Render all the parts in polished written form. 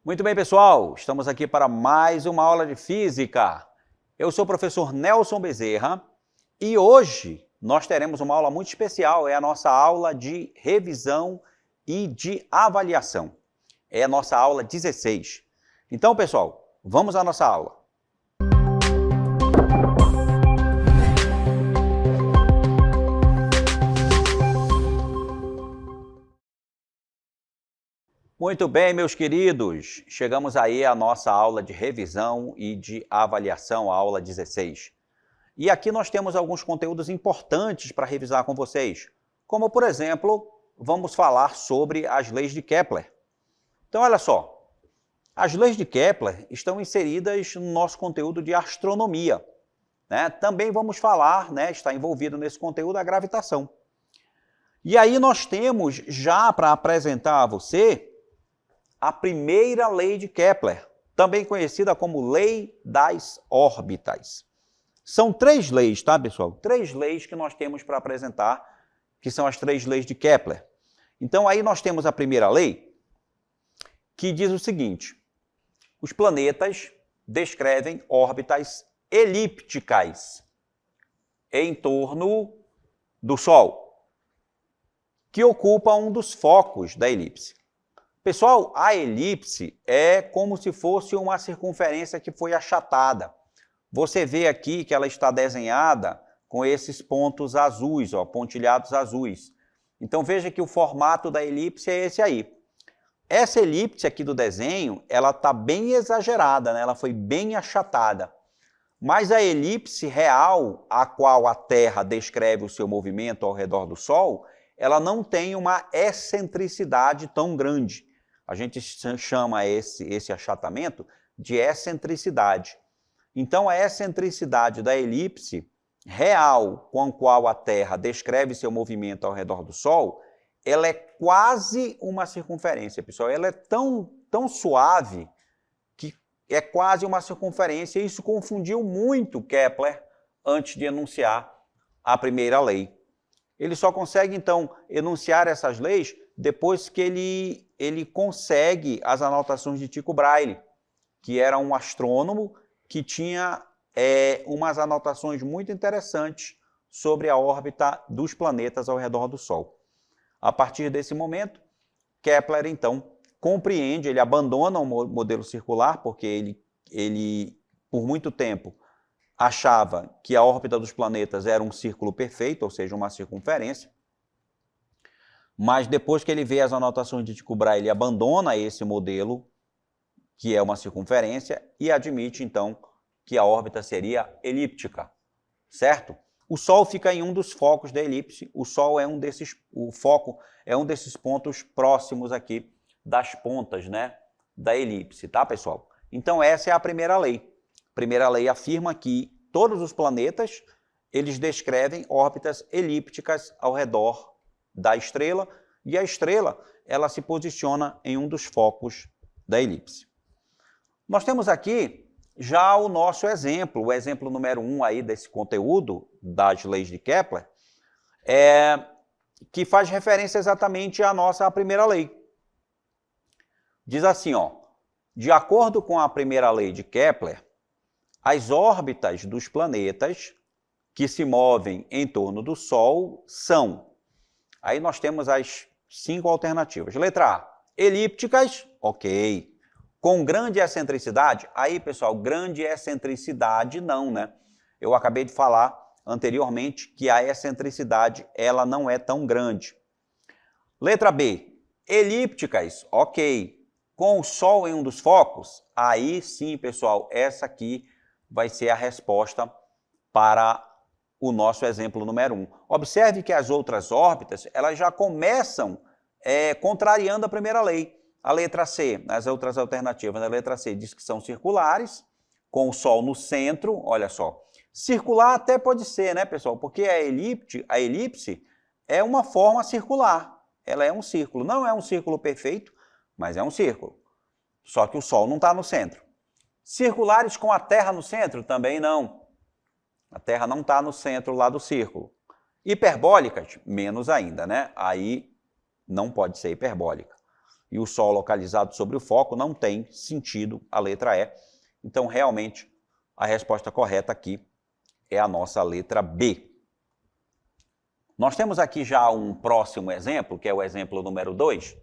Muito bem, pessoal, estamos aqui para mais uma aula de Física. Eu sou o professor Nelson Bezerra e hoje nós teremos uma aula muito especial, é a nossa aula de revisão e de avaliação. É a nossa aula 16. Então, pessoal, vamos à nossa aula. Muito bem, meus queridos, chegamos aí à nossa aula de revisão e de avaliação, a aula 16. E aqui nós temos alguns conteúdos importantes para revisar com vocês, como, por exemplo, vamos falar sobre as leis de Kepler. Então, olha só, as leis de Kepler estão inseridas no nosso conteúdo de astronomia, né? Também vamos falar, né, está envolvido nesse conteúdo, a gravitação. E aí nós temos já para apresentar a você a primeira lei de Kepler, também conhecida como lei das órbitas. São três leis, tá, pessoal? Três leis que nós temos para apresentar, que são as três leis de Kepler. Então, aí nós temos a primeira lei, que diz o seguinte: os planetas descrevem órbitas elípticas em torno do Sol, que ocupa um dos focos da elipse. Pessoal, a elipse é como se fosse uma circunferência que foi achatada. Você vê aqui que ela está desenhada com esses pontos azuis, ó, pontilhados azuis. Então veja que o formato da elipse é esse aí. Essa elipse aqui do desenho, ela está bem exagerada, né? Ela foi bem achatada. Mas a elipse real, a qual a Terra descreve o seu movimento ao redor do Sol, ela não tem uma excentricidade tão grande. A gente chama esse achatamento de excentricidade. Então, a excentricidade da elipse real com a qual a Terra descreve seu movimento ao redor do Sol, ela é quase uma circunferência, pessoal. Ela é tão suave que é quase uma circunferência. Isso confundiu muito Kepler antes de enunciar a primeira lei. Ele só consegue, então, enunciar essas leis depois que ele consegue as anotações de Tycho Brahe, que era um astrônomo que tinha umas anotações muito interessantes sobre a órbita dos planetas ao redor do Sol. A partir desse momento, Kepler, então, compreende, ele abandona o modelo circular, porque ele por muito tempo, achava que a órbita dos planetas era um círculo perfeito, ou seja, uma circunferência. Mas depois que ele vê as anotações de Tycho Brahe, ele abandona esse modelo, que é uma circunferência, e admite, então, que a órbita seria elíptica, certo? O Sol fica em um dos focos da elipse, o Sol é o foco é um desses pontos próximos aqui das pontas, né, da elipse, tá, pessoal? Então, essa é a primeira lei. A primeira lei afirma que todos os planetas, eles descrevem órbitas elípticas ao redor da estrela, e a estrela, ela se posiciona em um dos focos da elipse. Nós temos aqui já o nosso exemplo, o exemplo número 1 aí desse conteúdo das leis de Kepler, que faz referência exatamente à nossa primeira lei. Diz assim, ó, de acordo com a primeira lei de Kepler, as órbitas dos planetas que se movem em torno do Sol são... Aí nós temos as 5 alternativas. Letra A, elípticas, ok. Com grande excentricidade, aí, pessoal, grande excentricidade não, né? Eu acabei de falar anteriormente que a excentricidade, ela não é tão grande. Letra B, elípticas, ok. Com o Sol em um dos focos, aí sim, pessoal, essa aqui vai ser a resposta para o nosso exemplo número 1. Observe que as outras órbitas, elas já começam contrariando a primeira lei. A letra C, as outras alternativas da letra C diz que são circulares, com o Sol no centro, olha só. Circular até pode ser, né, pessoal? Porque a elipse é uma forma circular. Ela é um círculo. Não é um círculo perfeito, mas é um círculo. Só que o Sol não está no centro. Circulares com a Terra no centro? Também não. A Terra não está no centro lá do círculo. Hiperbólicas? Menos ainda, né? Aí não pode ser hiperbólica. e o Sol localizado sobre o foco, não tem sentido a letra E. Então, realmente, a resposta correta aqui é a nossa letra B. Nós temos aqui já um próximo exemplo, que é o exemplo número 2,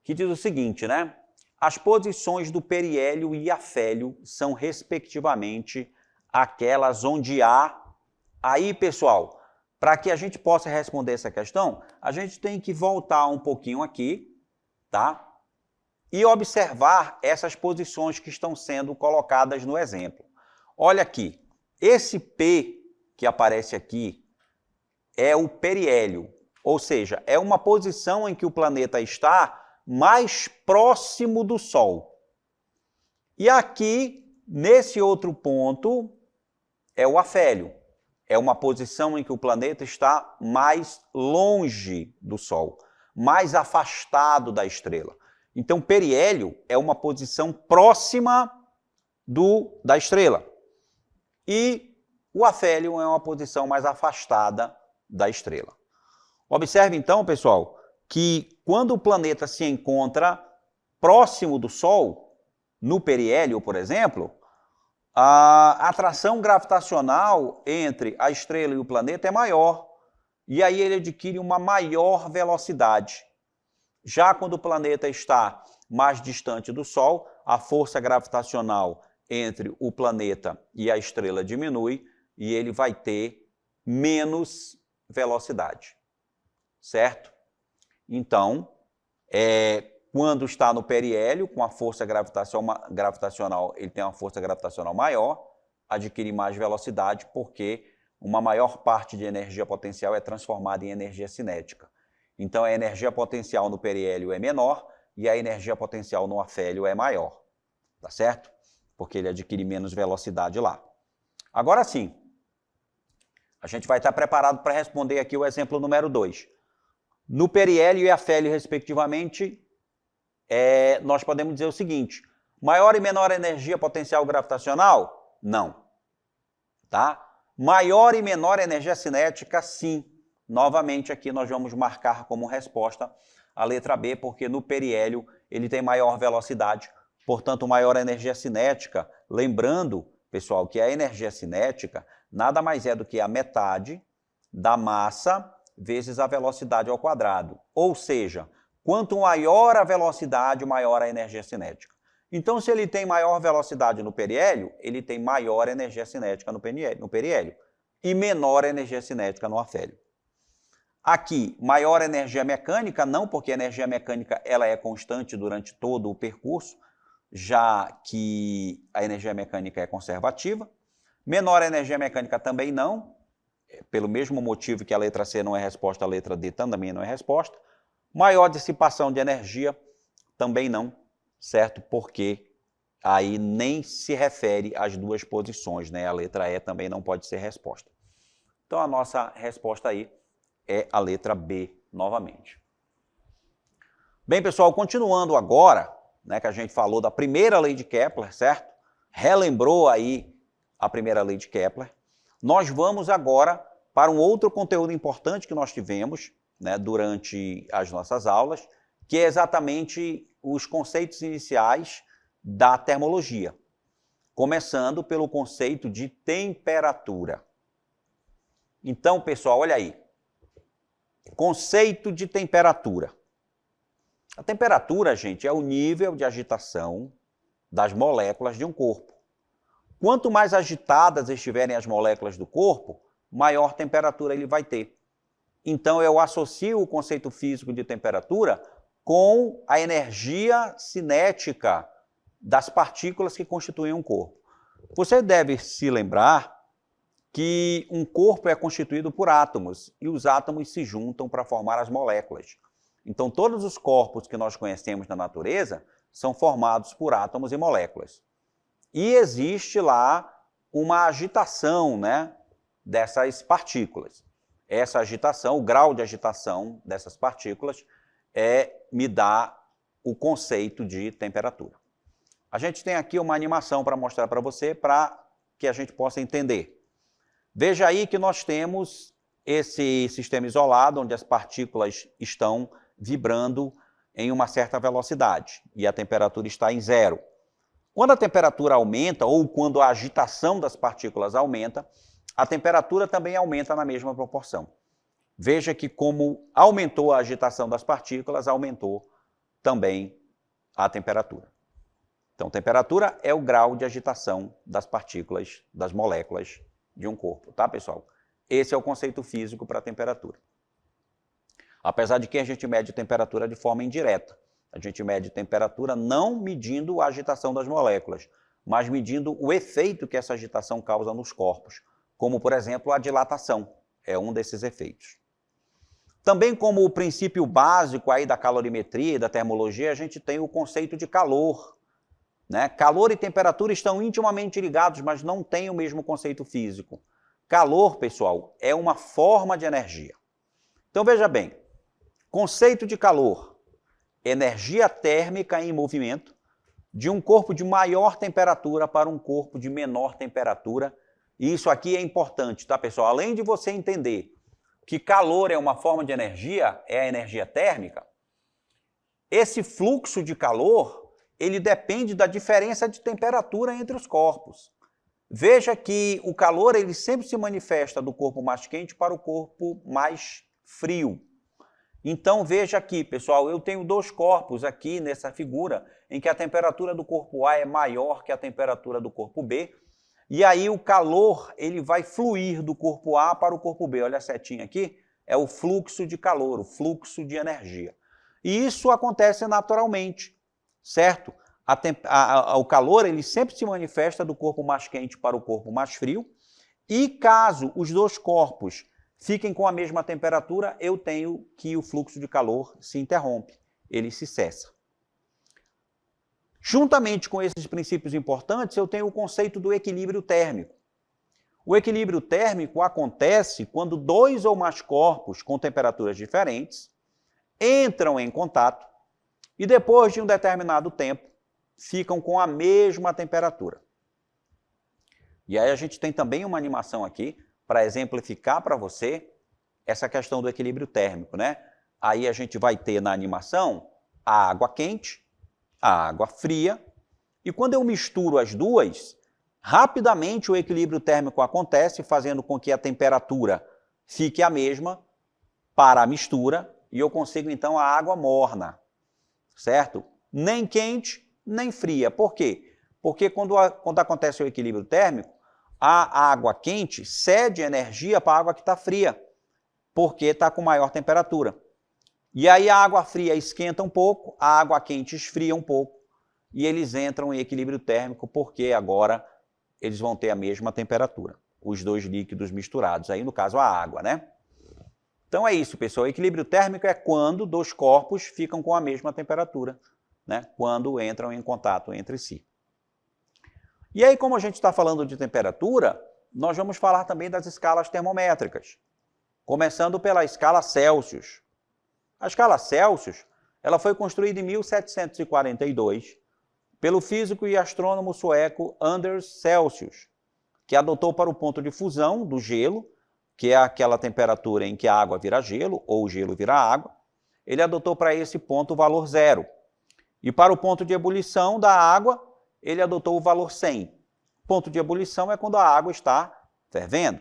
que diz o seguinte, né? As posições do periélio e afélio são, respectivamente, aquelas onde há... Aí, pessoal, para que a gente possa responder essa questão, a gente tem que voltar um pouquinho aqui, tá? E observar essas posições que estão sendo colocadas no exemplo. Olha aqui, esse P que aparece aqui é o periélio, ou seja, é uma posição em que o planeta está mais próximo do Sol. E aqui, nesse outro ponto, é o afélio. É uma posição em que o planeta está mais longe do Sol, mais afastado da estrela. Então, periélio é uma posição próxima da estrela. E o afélio é uma posição mais afastada da estrela. Observe então, pessoal, que quando o planeta se encontra próximo do Sol, no periélio, por exemplo, a atração gravitacional entre a estrela e o planeta é maior, e aí ele adquire uma maior velocidade. Já quando o planeta está mais distante do Sol, a força gravitacional entre o planeta e a estrela diminui e ele vai ter menos velocidade, certo? Então, quando está no periélio, com a força gravitacional, ele tem uma força gravitacional maior, adquire mais velocidade, porque uma maior parte de energia potencial é transformada em energia cinética. Então, a energia potencial no periélio é menor e a energia potencial no afélio é maior, tá certo? Porque ele adquire menos velocidade lá. Agora sim, a gente vai estar preparado para responder aqui o exemplo número 2. No periélio e afélio, respectivamente, nós podemos dizer o seguinte: maior e menor energia potencial gravitacional? Não. Tá? Maior e menor energia cinética? Sim. Novamente, aqui nós vamos marcar como resposta a letra B, porque no periélio ele tem maior velocidade, portanto, maior energia cinética. Lembrando, pessoal, que a energia cinética nada mais é do que a metade da massa vezes a velocidade ao quadrado. Ou seja, quanto maior a velocidade, maior a energia cinética. Então, se ele tem maior velocidade no periélio, ele tem maior energia cinética no periélio e menor energia cinética no afélio. Aqui, maior energia mecânica, não, porque a energia mecânica ela é constante durante todo o percurso, já que a energia mecânica é conservativa. Menor energia mecânica também não, pelo mesmo motivo que a letra C não é resposta, a letra D também não é resposta. Maior dissipação de energia também não, certo? Porque aí nem se refere às duas posições, né? A letra E também não pode ser resposta. Então, a nossa resposta aí é a letra B novamente. Bem, pessoal, continuando agora, né, que a gente falou da primeira lei de Kepler, certo? Relembrou aí a primeira lei de Kepler. Nós vamos agora para um outro conteúdo importante que nós tivemos, né, durante as nossas aulas, que é exatamente os conceitos iniciais da termologia, começando pelo conceito de temperatura. Então, pessoal, olha aí. Conceito de temperatura. A temperatura, gente, é o nível de agitação das moléculas de um corpo. Quanto mais agitadas estiverem as moléculas do corpo, maior temperatura ele vai ter. Então, eu associo o conceito físico de temperatura com a energia cinética das partículas que constituem um corpo. Você deve se lembrar que um corpo é constituído por átomos, e os átomos se juntam para formar as moléculas. Então, todos os corpos que nós conhecemos na natureza são formados por átomos e moléculas. E existe lá uma agitação, né, dessas partículas. Essa agitação, o grau de agitação dessas partículas, me dá o conceito de temperatura. A gente tem aqui uma animação para mostrar para você, para que a gente possa entender. Veja aí que nós temos esse sistema isolado, onde as partículas estão vibrando em uma certa velocidade e a temperatura está em zero. Quando a temperatura aumenta ou quando a agitação das partículas aumenta, a temperatura também aumenta na mesma proporção. Veja que como aumentou a agitação das partículas, aumentou também a temperatura. Então, temperatura é o grau de agitação das partículas, das moléculas de um corpo, tá, pessoal? Esse é o conceito físico para a temperatura. Apesar de que a gente mede temperatura de forma indireta. A gente mede temperatura não medindo a agitação das moléculas, mas medindo o efeito que essa agitação causa nos corpos, como, por exemplo, a dilatação, é um desses efeitos. Também como o princípio básico aí da calorimetria e da termologia, a gente tem o conceito de calor, né? Calor e temperatura estão intimamente ligados, mas não têm o mesmo conceito físico. Calor, pessoal, é uma forma de energia. Então, veja bem, conceito de calor, energia térmica em movimento de um corpo de maior temperatura para um corpo de menor temperatura. E isso aqui é importante, tá, pessoal? Além de você entender que calor é uma forma de energia, é a energia térmica, esse fluxo de calor, ele depende da diferença de temperatura entre os corpos. Veja que o calor, ele sempre se manifesta do corpo mais quente para o corpo mais frio. Então, veja aqui, pessoal, eu tenho dois corpos aqui nessa figura, em que a temperatura do corpo A é maior que a temperatura do corpo B, e aí o calor ele vai fluir do corpo A para o corpo B. Olha a setinha aqui, é o fluxo de calor, o fluxo de energia. E isso acontece naturalmente, certo? O calor ele sempre se manifesta do corpo mais quente para o corpo mais frio, e caso os dois corpos fiquem com a mesma temperatura, eu tenho que o fluxo de calor se interrompe, ele se cessa. Juntamente com esses princípios importantes, eu tenho o conceito do equilíbrio térmico. O equilíbrio térmico acontece quando dois ou mais corpos com temperaturas diferentes entram em contato e depois de um determinado tempo ficam com a mesma temperatura. E aí a gente tem também uma animação aqui para exemplificar para você essa questão do equilíbrio térmico, né? Aí a gente vai ter na animação a água quente, a água fria, e quando eu misturo as duas, rapidamente o equilíbrio térmico acontece, fazendo com que a temperatura fique a mesma para a mistura, e eu consigo então a água morna, certo? Nem quente, nem fria. Por quê? Porque quando acontece o equilíbrio térmico, a água quente cede energia para a água que está fria, porque está com maior temperatura. E aí a água fria esquenta um pouco, a água quente esfria um pouco, e eles entram em equilíbrio térmico, porque agora eles vão ter a mesma temperatura, os dois líquidos misturados, aí no caso a água, né? Então é isso, pessoal, o equilíbrio térmico é quando dois corpos ficam com a mesma temperatura, né? Quando entram em contato entre si. E aí, como a gente está falando de temperatura, nós vamos falar também das escalas termométricas, começando pela escala Celsius. A escala Celsius ela foi construída em 1742 pelo físico e astrônomo sueco Anders Celsius, que adotou para o ponto de fusão do gelo, que é aquela temperatura em que a água vira gelo ou o gelo vira água, ele adotou para esse ponto o valor 0. E para o ponto de ebulição da água, ele adotou o valor 100. Ponto de ebulição é quando a água está fervendo.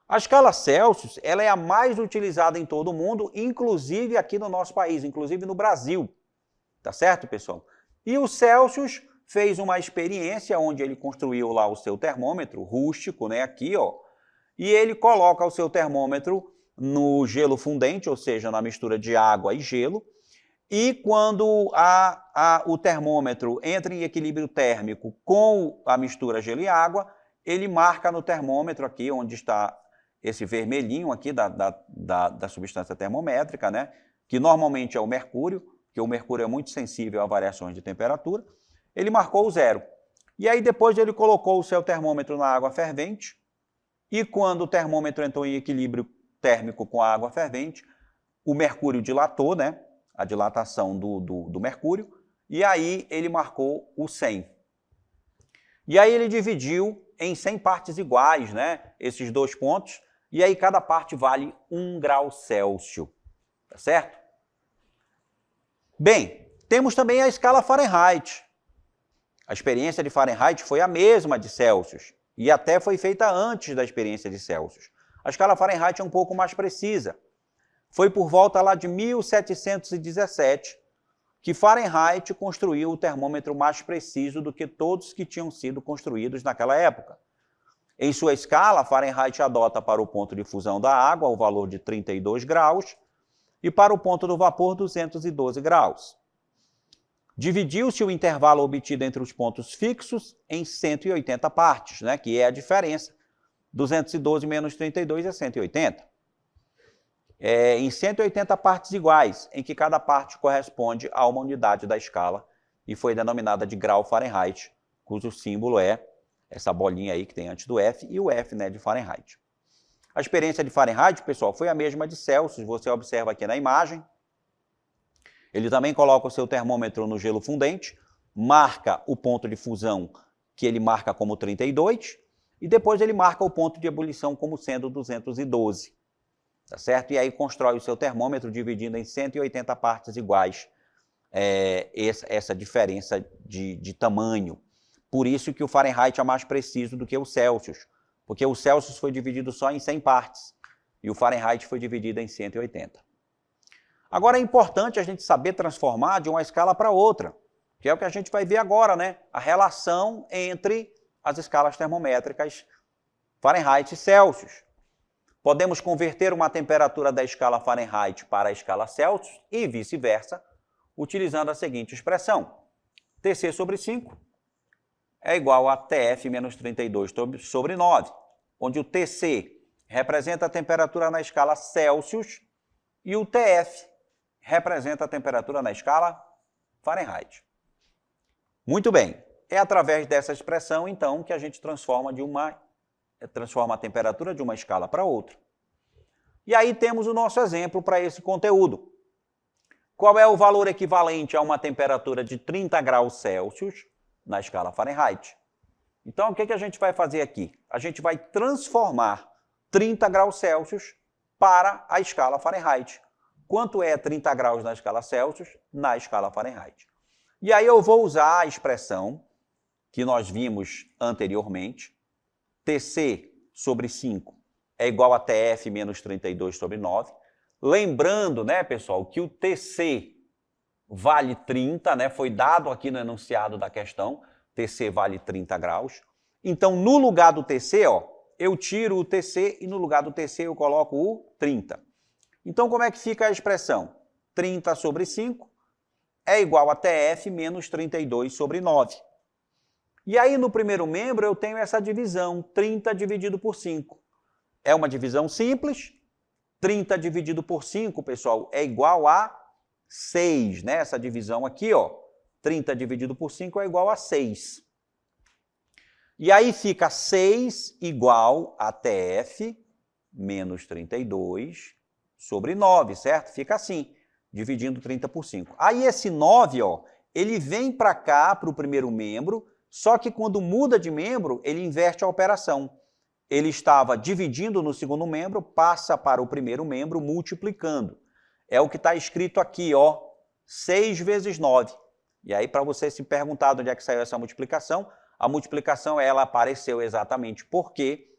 A escala Celsius ela é a mais utilizada em todo o mundo, inclusive aqui no nosso país, inclusive no Brasil. Tá certo, pessoal? E o Celsius fez uma experiência onde ele construiu lá o seu termômetro rústico, né, aqui, ó, e ele coloca o seu termômetro no gelo fundente, ou seja, na mistura de água e gelo, e quando o termômetro entra em equilíbrio térmico com a mistura gelo e água, ele marca no termômetro aqui, onde está esse vermelhinho aqui da substância termométrica, né? Que normalmente é o mercúrio, que o mercúrio é muito sensível a variações de temperatura, ele marcou o 0. E aí depois ele colocou o seu termômetro na água fervente, e quando o termômetro entrou em equilíbrio térmico com a água fervente, o mercúrio dilatou, né? A dilatação do mercúrio, e aí ele marcou o 100. E aí ele dividiu em 100 partes iguais, né? Esses dois pontos, e aí cada parte vale 1 grau Celsius, tá certo? Bem, temos também a escala Fahrenheit. A experiência de Fahrenheit foi a mesma de Celsius e até foi feita antes da experiência de Celsius. A escala Fahrenheit é um pouco mais precisa. Foi por volta lá de 1717 que Fahrenheit construiu o termômetro mais preciso do que todos que tinham sido construídos naquela época. Em sua escala, Fahrenheit adota para o ponto de fusão da água o valor de 32 graus e para o ponto do vapor 212 graus. Dividiu-se o intervalo obtido entre os pontos fixos em 180 partes, né, que é a diferença. 212 menos 32 é 180. Em 180 partes iguais, em que cada parte corresponde a uma unidade da escala e foi denominada de grau Fahrenheit, cujo símbolo é essa bolinha aí que tem antes do F e o F, né, de Fahrenheit. A experiência de Fahrenheit, pessoal, foi a mesma de Celsius, você observa aqui na imagem. Ele também coloca o seu termômetro no gelo fundente, marca o ponto de fusão que ele marca como 32 e depois ele marca o ponto de ebulição como sendo 212. Tá certo? E aí constrói o seu termômetro dividindo em 180 partes iguais essa diferença de tamanho. Por isso que o Fahrenheit é mais preciso do que o Celsius, porque o Celsius foi dividido só em 100 partes e o Fahrenheit foi dividido em 180. Agora é importante a gente saber transformar de uma escala para outra, que é o que a gente vai ver agora, né? A relação entre as escalas termométricas Fahrenheit e Celsius. Podemos converter uma temperatura da escala Fahrenheit para a escala Celsius e vice-versa, utilizando a seguinte expressão. Tc sobre 5 é igual a Tf menos 32 sobre 9, onde o Tc representa a temperatura na escala Celsius e o Tf representa a temperatura na escala Fahrenheit. Muito bem, é através dessa expressão, então, que a gente transforma a temperatura de uma escala para outra. E aí temos o nosso exemplo para esse conteúdo. Qual é o valor equivalente a uma temperatura de 30 graus Celsius na escala Fahrenheit? Então, o que a gente vai fazer aqui? A gente vai transformar 30 graus Celsius para a escala Fahrenheit. Quanto é 30 graus na escala Celsius na escala Fahrenheit? E aí eu vou usar a expressão que nós vimos anteriormente, Tc sobre 5 é igual a Tf menos 32 sobre 9. Lembrando, né, pessoal, que o Tc vale 30, né, foi dado aqui no enunciado da questão, Tc vale 30 graus. Então, no lugar do Tc, ó, eu tiro o Tc e no lugar do Tc eu coloco o 30. Então, como é que fica a expressão? 30 sobre 5 é igual a Tf menos 32 sobre 9. E aí, no primeiro membro, eu tenho essa divisão, 30 dividido por 5. É uma divisão simples. 30 dividido por 5, pessoal, é igual a 6, né? Essa divisão aqui, ó, 30 dividido por 5 é igual a 6. E aí fica 6 igual a Tf menos 32 sobre 9, certo? Fica assim, dividindo 30 por 5. Aí esse 9, ó, ele vem para cá, para o primeiro membro, só que quando muda de membro, ele inverte a operação. Ele estava dividindo no segundo membro, passa para o primeiro membro, multiplicando. É o que está escrito aqui, ó, 6 vezes 9. E aí, para você se perguntar de onde é que saiu essa multiplicação, a multiplicação ela apareceu exatamente porque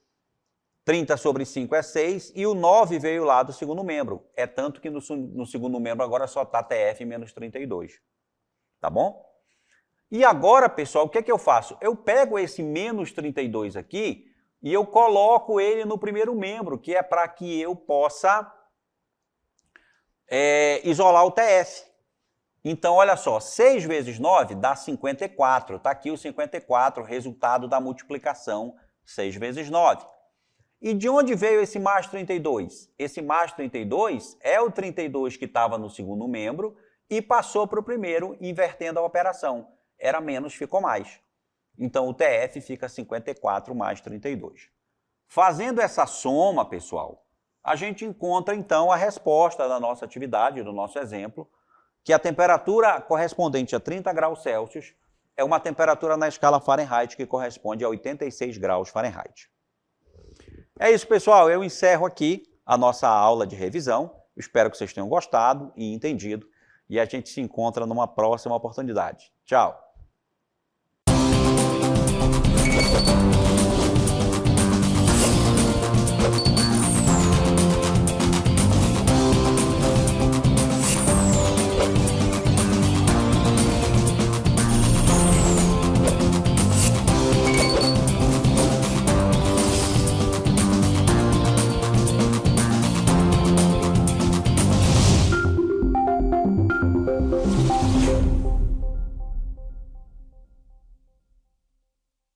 30 sobre 5 é 6 e o 9 veio lá do segundo membro. É tanto que no segundo membro agora só está Tf menos 32. Tá bom? E agora, pessoal, o que é que eu faço? Eu pego esse menos 32 aqui e eu coloco ele no primeiro membro, que é para que eu possa isolar o Tf. Então, olha só, 6 vezes 9 dá 54. Está aqui o 54, resultado da multiplicação 6 vezes 9. E de onde veio esse mais 32? Esse mais 32 é o 32 que estava no segundo membro e passou para o primeiro, invertendo a operação. Era menos, ficou mais. Então, o Tf fica 54 mais 32. Fazendo essa soma, pessoal, a gente encontra, então, a resposta da nossa atividade, do nosso exemplo, que a temperatura correspondente a 30 graus Celsius é uma temperatura na escala Fahrenheit que corresponde a 86 graus Fahrenheit. É isso, pessoal. Eu encerro aqui a nossa aula de revisão. Espero que vocês tenham gostado e entendido. e a gente se encontra numa próxima oportunidade. Tchau!